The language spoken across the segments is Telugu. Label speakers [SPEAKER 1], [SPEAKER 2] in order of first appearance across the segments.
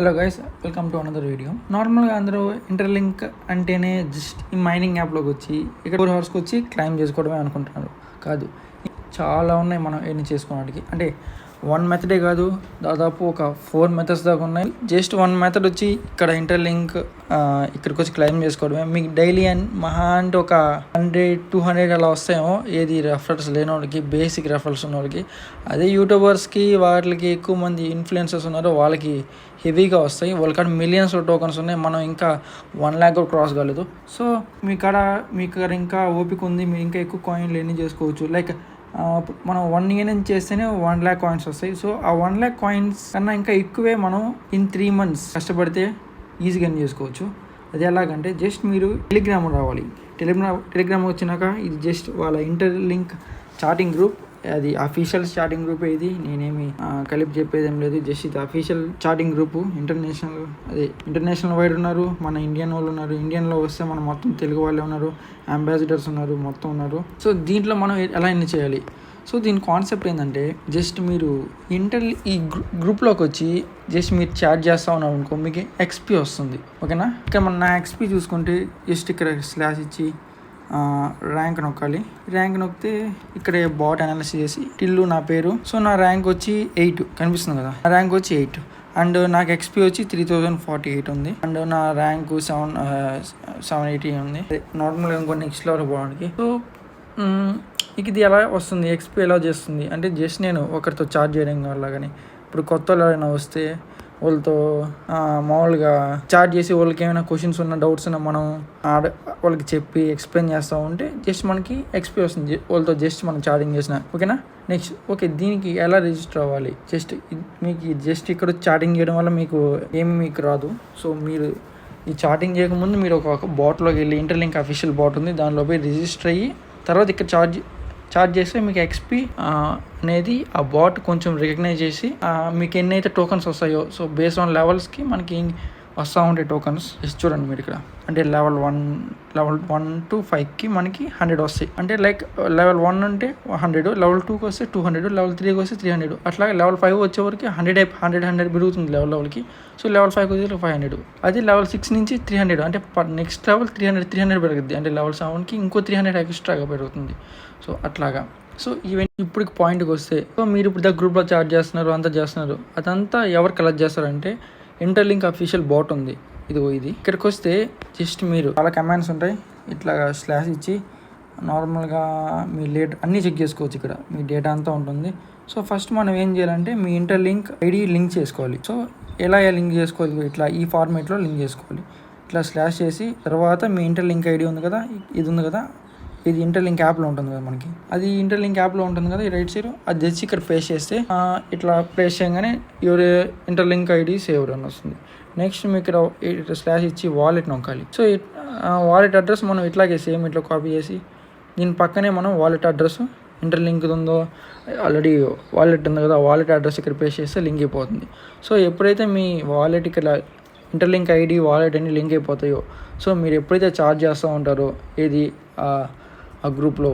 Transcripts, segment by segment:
[SPEAKER 1] Hello guys, welcome to another video. నార్మల్గా అందరూ ఇంటర్లింక్ అంటేనే జస్ట్ ఈ మైనింగ్ యాప్లోకి వచ్చి ఇక్కడ 4 అవర్స్కి వచ్చి క్లైమ్ చేసుకోవడమే అనుకుంటున్నారు. కాదు, చాలా ఉన్నాయి మనం ఎన్ని చేసుకోవడానికి. అంటే 1 మెథడే కాదు, దాదాపు ఒక 4 మెథడ్స్ దాకా ఉన్నాయి. జస్ట్ 1 మెథడ్ వచ్చి ఇక్కడ ఇంటర్లింక్ ఇక్కడికి వచ్చి క్లైమ్ చేసుకోవడమే. మీకు డైలీ అండ్ మహా అంటే ఒక 100-200 అలా వస్తాయేమో, ఏది రెఫరల్స్ లేని వాళ్ళకి, బేసిక్ రెఫరల్స్ ఉన్న వాళ్ళకి. అదే యూట్యూబర్స్కి వాటికి ఎక్కువ మంది ఇన్ఫ్లుయెన్సర్స్ ఉన్నారు, వాళ్ళకి హెవీగా వస్తాయి. వాళ్ళకాడ మిలియన్స్ టోకన్స్ ఉన్నాయి, మనం ఇంకా 1 lakh కూడా క్రాస్ కాలేదు. సో మీ కాడ ఇంకా ఓపిక ఉంది, మీరు ఇంకా ఎక్కువ కాయిన్లు ఎన్ని చేసుకోవచ్చు. లైక్ మనం 1 year నుంచి చేస్తేనే 1 lakh కాయిన్స్ వస్తాయి. సో ఆ 1 lakh కాయిన్స్ కన్నా ఇంకా ఎక్కువే మనం ఇన్ 3 months కష్టపడితే ఈజీగా ఎన్ని చేసుకోవచ్చు. అది ఎలాగంటే జస్ట్ మీరు టెలిగ్రామ్ రావాలి. టెలిగ్రామ్ వచ్చినాక ఇది జస్ట్ వాళ్ళ ఇంటర్లింక్ చాటింగ్ గ్రూప్, అది అఫీషియల్ చాటింగ్ గ్రూప్. ఇది నేనేమి కలిపి చెప్పేది ఏం లేదు, జస్ట్ ఇది official chatting group. International wide ఉన్నారు, మన ఇండియన్ వాళ్ళు ఉన్నారు. ఇండియన్లో వస్తే మన మొత్తం తెలుగు వాళ్ళే ఉన్నారు, అంబాసిడర్స్ ఉన్నారు, మొత్తం ఉన్నారు. సో దీంట్లో మనం ఎలా ఎన్ని చేయాలి. సో దీని కాన్సెప్ట్ ఏంటంటే జస్ట్ మీరు ఈ గ్రూప్లోకి వచ్చి జస్ట్ మీరు చాట్ చేస్తూ ఉన్నారు అనుకో, మీకు ఎక్స్పీ వస్తుంది. ఓకేనా, ఇక్కడ మన నా ఎక్స్పీ చూసుకుంటే జస్ట్ ఇక్కడ స్లాష్ ఇచ్చి ర్యాంక్ నొక్కాలి. ర్యాంక్ నొక్కితే ఇక్కడ బాట్ అనాలిసిస్ చేసి టిల్లు నా పేరు. సో నా ర్యాంక్ వచ్చి 8 కనిపిస్తుంది కదా, నా ర్యాంక్ వచ్చి 8 అండ్ నాకు ఎక్స్పీ వచ్చి 3048 ఉంది. అండ్ నా ర్యాంకు 780 ఉంది. నార్మల్గా ఇంకో నెక్స్ట్ లెవెల్ పోవడానికి. సో ఇది ఎలా వస్తుంది, ఎక్స్పీ ఎలా చేస్తుంది అంటే జస్ట్ నేను ఒకరితో చార్జ్ చేయడం వల్ల. కానీ ఇప్పుడు కొత్త వాళ్ళు ఎవరైనా వస్తే వాళ్ళతో మామూలుగా చార్జ్ చేసి వాళ్ళకి ఏమైనా క్వశ్చన్స్ ఉన్నా, డౌట్స్ ఉన్నా మనం వాళ్ళకి చెప్పి ఎక్స్ప్లెయిన్ చేస్తూ ఉంటే జస్ట్ మనకి ఎక్స్పీ వస్తుంది, వాళ్ళతో జస్ట్ మనం చాటింగ్ చేసిన. ఓకేనా, నెక్స్ట్ ఓకే, దీనికి ఎలా రిజిస్టర్ అవ్వాలి. జస్ట్ ఇక్కడ చాటింగ్ చేయడం వల్ల మీకు రాదు. సో మీరు ఈ చాటింగ్ చేయకముందు మీరు ఒక బాట్లోకి వెళ్ళి, ఇంటర్లింక్ అఫీషియల్ బాట్ ఉంది, దానిలో పోయి రిజిస్టర్ అయ్యి తర్వాత ఇక్కడ చార్జ్ చేస్తే మీకు ఎక్స్పీ అనేది ఆ బాట్ కొంచెం రికగ్నైజ్ చేసి మీకు ఎన్నైతే టోకన్స్ వస్తాయో, సో బేస్డ్ ఆన్ లెవెల్స్కి మనకి వస్తూ ఉంటాయి టోకన్స్. చూడండి మీరు ఇక్కడ, అంటే లెవెల్ 1 to 5కి మనకి 100 వస్తాయి. అంటే లైక్ లెవెల్ 1 అంటే 100, లెవెల్ 2కి వస్తే 200, లెవెల్ 3కి వస్తే 300. అట్లా లెవెల్ 5 వచ్చే వరకు 100 పెరుగుతుంది లెవెల్కి. సో లెవెల్ 5కి వచ్చే 500. అది లెవెల్ 6 నుంచి 300, అంటే నెక్స్ట్ లెవెల్ 300 పెరుగుద్ది. అంటే లెవెల్ 7కి ఇంకో 300 ఎక్స్ట్రాగా పెరుగుతుంది. సో అట్లాగా. సో ఈవెన్ ఇప్పుడు పాయింట్కి వస్తే, సో మీరు ఇప్పుడు గ్రూప్లో చార్జ్ చేస్తున్నారు, అంతా చేస్తున్నారు, అదంతా ఎవరు కలెక్ట్ చేస్తారంటే ఇంటర్లింక్ అఫీషియల్ బాట్ ఉంది, ఇది ఇక్కడికి వస్తే జస్ట్ మీరు చాలా కమాండ్స్ ఉంటాయి. ఇట్లా స్లాష్ ఇచ్చి నార్మల్గా మీ అన్నీ చెక్ చేసుకోవచ్చు. ఇక్కడ మీ డేటా అంతా ఉంటుంది. సో ఫస్ట్ మనం ఏం చేయాలంటే మీ ఇంటర్లింక్ ఐడి లింక్ చేసుకోవాలి. సో ఎలా లింక్ చేసుకోవాలి, ఇట్లా ఈ ఫార్మేట్లో లింక్ చేసుకోవాలి. ఇట్లా స్లాష్ చేసి తర్వాత మీ ఇంటర్లింక్ ఐడి ఉంది కదా, ఇది ఇంటర్లింక్ యాప్లో ఉంటుంది కదా మనకి, అది ఇంటర్లింక్ యాప్లో ఉంటుంది కదా ఈ రైట్ సైడ్, అది తెచ్చి ఇక్కడ పేస్ట్ చేస్తే ఇట్లా పేస్ట్ చేయగానే ఎవరి ఇంటర్లింక్ ఐడి సేవ్ అని వస్తుంది. నెక్స్ట్ మీకు ఇక్కడ స్లాష్ ఇచ్చి వాలెట్ నొక్కాలి. సో వాలెట్ అడ్రస్ మనం ఇట్లాగే సేమ్ ఇట్లా కాపీ చేసి దీని పక్కనే మనం వాలెట్ అడ్రస్ ఇంటర్లింక్ ఉందో, ఆల్రెడీ వాలెట్ ఉంది కదా, వాలెట్ అడ్రస్ ఇక్కడ పేస్ట్ చేస్తే లింక్ అయిపోతుంది. సో ఎప్పుడైతే మీ వాలెట్ ఇక్కడ ఇంటర్లింక్ ఐడి వాలెట్ అన్ని లింక్ అయిపోతాయో, సో మీరు ఎప్పుడైతే చార్జ్ చేస్తూ ఉంటారో ఏది ఈ గ్రూప్లో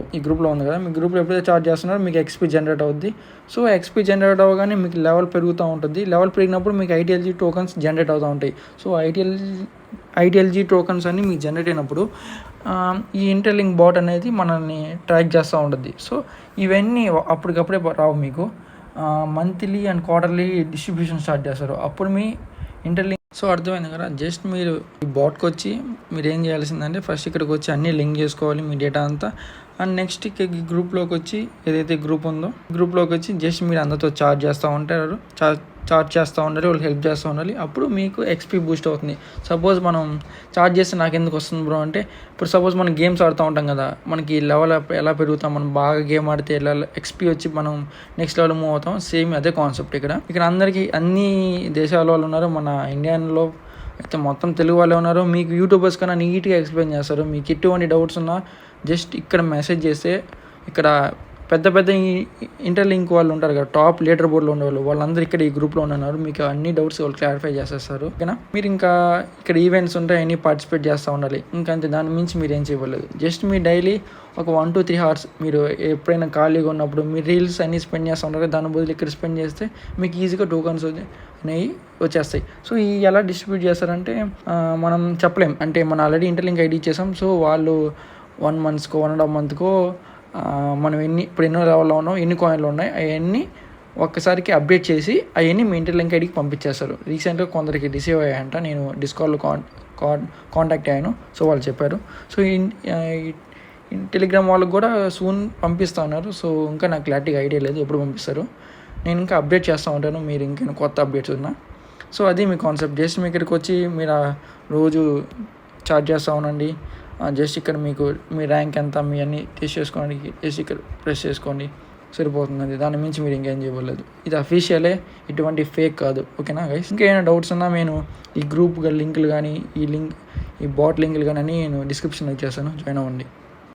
[SPEAKER 1] ఉంది కదా, మీ గ్రూప్లో ఎప్పుడైతే చార్జ్ చేస్తున్నారో మీకు ఎక్స్పీ జనరేట్ అవుద్ది. సో ఎక్స్పీ జనరేట్ అవ్వగానే మీకు లెవెల్ పెరుగుతూ ఉంటుంది. లెవెల్ పెరిగినప్పుడు మీకు ఐటీఎల్జీ టోకన్స్ జనరేట్ అవుతూ ఉంటాయి. సో ఐటీఎల్జీ టోకన్స్ అన్ని మీకు జనరేట్ అయినప్పుడు ఈ ఇంటర్లింక్ బాట్ అనేది మనల్ని ట్రాక్ చేస్తూ ఉంటుంది. సో ఇవన్నీ అప్పటికప్పుడే రావు, మీకు monthly and quarterly distribution start చేస్తారు. అప్పుడు మీ ఇంటర్లింక్. సో అర్థమైంది కదా, జస్ట్ మీరు ఈ బాట్కి వచ్చి మీరు ఏం చేయాల్సిందంటే ఫస్ట్ ఇక్కడికి వచ్చి అన్నీ లింక్ చేసుకోవాలి మీ డేటా అంతా. అండ్ నెక్స్ట్ ఈ గ్రూప్లోకి వచ్చి ఏదైతే గ్రూప్ ఉందో గ్రూప్లోకి వచ్చి జస్ట్ మీరు అందరితో చార్జ్ చేస్తూ ఉంటారు, చార్జ్ చేస్తూ ఉండాలి, వాళ్ళు హెల్ప్ చేస్తూ ఉండాలి. అప్పుడు మీకు ఎక్స్పీ బూస్ట్ అవుతుంది. సపోజ్ మనం చార్జ్ చేస్తే నాకు ఎందుకు వస్తుంది బ్రో అంటే, ఇప్పుడు సపోజ్ మనం గేమ్స్ ఆడుతూ ఉంటాం కదా, మనకి లెవెల్ ఎలా పెరుగుతాం, మనం బాగా గేమ్ ఆడితే ఎలా ఎక్స్పీ వచ్చి మనం నెక్స్ట్ లెవెల్ మూవ్ అవుతాం. సేమ్ అదే కాన్సెప్ట్ ఇక్కడ అందరికీ అన్ని దేశాల వాళ్ళు ఉన్నారు. మన ఇండియన్లో అయితే మొత్తం తెలుగు వాళ్ళే ఉన్నారు. మీకు యూట్యూబర్స్ కన్నా నీట్గా ఎక్స్ప్లెయిన్ చేస్తారు. మీకు ఎటువంటి డౌట్స్ ఉన్నా జస్ట్ ఇక్కడ మెసేజ్ చేస్తే ఇక్కడ పెద్ద పెద్ద ఇంటర్లింక్ వాళ్ళు ఉంటారు కదా, టాప్ లీడర్ బోర్డులో ఉండేవాళ్ళు, వాళ్ళందరూ ఇక్కడ ఈ గ్రూప్లో ఉన్నారు. మీకు అన్ని డౌట్స్ వాళ్ళు క్లారిఫై చేసేస్తారు. ఓకేనా, మీరు ఇంకా ఇక్కడ ఈవెంట్స్ ఉంటాయి, అన్ని పార్టిసిపేట్ చేస్తూ ఉండాలి. ఇంకా అంతే, దాని మించి మీరు ఏం చేయలేదు. జస్ట్ మీ డైలీ ఒక 1 to 3 hours మీరు ఎప్పుడైనా ఖాళీగా ఉన్నప్పుడు మీరు రీల్స్ అన్నీ స్పెండ్ చేస్తూ ఉంటారు. దాని బదులు ఇక్కడ స్పెండ్ చేస్తే మీకు ఈజీగా టోకన్స్ అనేవి వచ్చేస్తాయి. సో ఈ ఎలా డిస్ట్రిబ్యూట్ చేస్తారంటే మనం చెప్పలేం. అంటే మనం ఆల్రెడీ ఇంటర్లింక్ ఐడి ఇచ్చేసాం. సో వాళ్ళు 1 monthకో 1.5 monthకో మనం ఇప్పుడు ఎన్నో లెవెల్లో ఉన్నాం, ఎన్ని కాయిన్లు ఉన్నాయి, అవన్నీ ఒక్కసారికి అప్డేట్ చేసి అవన్నీ మీ ఇంటర్లింక్ ఐడికి పంపించేస్తారు. రీసెంట్గా కొందరికి రిసీవ్ అయ్యాయంట, నేను డిస్కార్డ్లో కాంటాక్ట్ అయ్యాను. సో వాళ్ళు చెప్పారు. సో టెలిగ్రామ్ వాళ్ళకి కూడా సూన్ పంపిస్తూ ఉన్నారు. సో ఇంకా నాకు క్లారిటీగా ఐడియా లేదు ఎప్పుడు పంపిస్తారు. నేను ఇంకా అప్డేట్ చేస్తూ ఉంటాను మీరు ఇంకా కొత్త అప్డేట్స్ ఉన్నా. సో అది మీ కాన్సెప్ట్. జస్ట్ మీ ఇక్కడికి వచ్చి మీరు రోజు చార్జ్ చేస్తూ ఉండండి. జస్ట్ ఇక్కడ మీకు మీ ర్యాంక్ ఎంత మీ అన్నీ టెస్ట్ చేసుకోవడానికి జస్ట్ ఇక్కడ ప్రెస్ చేసుకోండి, సరిపోతుంది. దాని మించి మీరు ఇంకేం చేయలేదు. ఇది అఫీషియలే, ఇటువంటి ఫేక్ కాదు. ఓకేనా గైస్, ఇంకేమైనా డౌట్స్ ఉన్నా నేను ఈ గ్రూప్ లింకులు కానీ ఈ బాట్ లింకులు కానీ నేను డిస్క్రిప్షన్లో ఇచ్చేస్తాను, జాయిన్ అవ్వండి.